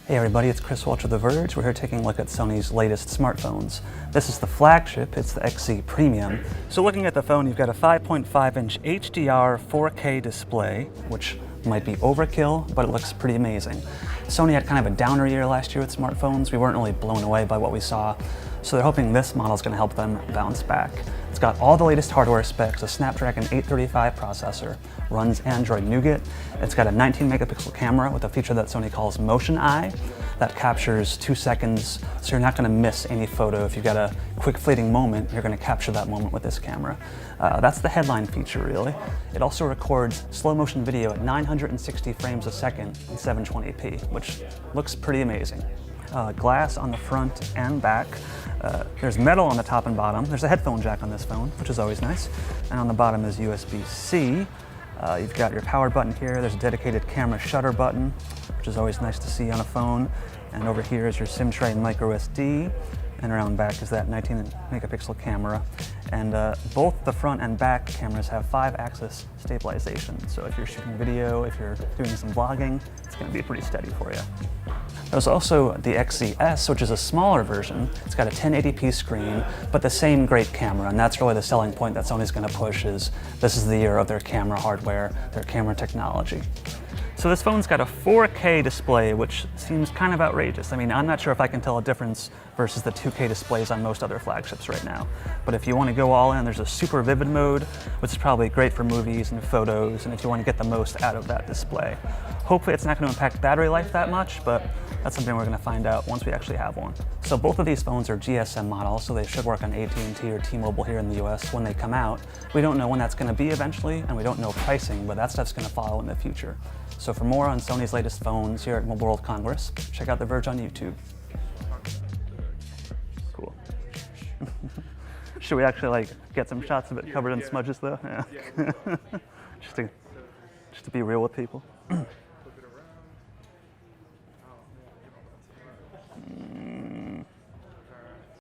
Hey everybody, it's Chris Walsh of The Verge. We're here taking a look at Sony's latest smartphones. This is the flagship, it's the XZ Premium. So looking at the phone, you've got a 5.5-inch HDR 4K display, which might be overkill, but it looks pretty amazing. Sony had kind of a downer year last year with smartphones. We weren't really blown away by what we saw, so they're hoping this model is going to help them bounce back. It's got all the latest hardware specs, a Snapdragon 835 processor, runs Android Nougat. It's got a 19 megapixel camera with a feature that Sony calls Motion Eye that captures 2 seconds, so you're not going to miss any photo. If you've got a quick fleeting moment, you're going to capture that moment with this camera. That's the headline feature, really. It also records slow motion video at 960 frames a second in 720p, which looks pretty amazing. Glass on the front and back. There's metal on the top and bottom. There's a headphone jack on this phone, which is always nice. And on the bottom is USB-C. You've got your power button here. There's a dedicated camera shutter button, which is always nice to see on a phone. And over here is your SIM tray and micro SD. And around back is that 19 megapixel camera. And both the front and back cameras have 5-axis stabilization. So if you're shooting video, if you're doing some vlogging, it's going to be pretty steady for you. There's also the XZS, which is a smaller version. It's got a 1080p screen, but the same great camera, and that's really the selling point that Sony's going to push. Is this is the year of their camera hardware, their camera technology. So this phone's got a 4K display, which seems kind of outrageous. I mean, I'm not sure if I can tell a difference versus the 2K displays on most other flagships right now. But if you want to go all in, there's a super vivid mode, which is probably great for movies and photos, and if you want to get the most out of that display. Hopefully it's not going to impact battery life that much, but that's something we're going to find out once we actually have one. So both of these phones are GSM models, so they should work on AT&T or T-Mobile here in the US when they come out. We don't know when that's going to be eventually, and we don't know pricing, but that stuff's going to follow in the future. So for more on Sony's latest phones here at Mobile World Congress, check out The Verge on YouTube. Cool. Should we actually get some shots of it covered in smudges though? Yeah. just to be real with people.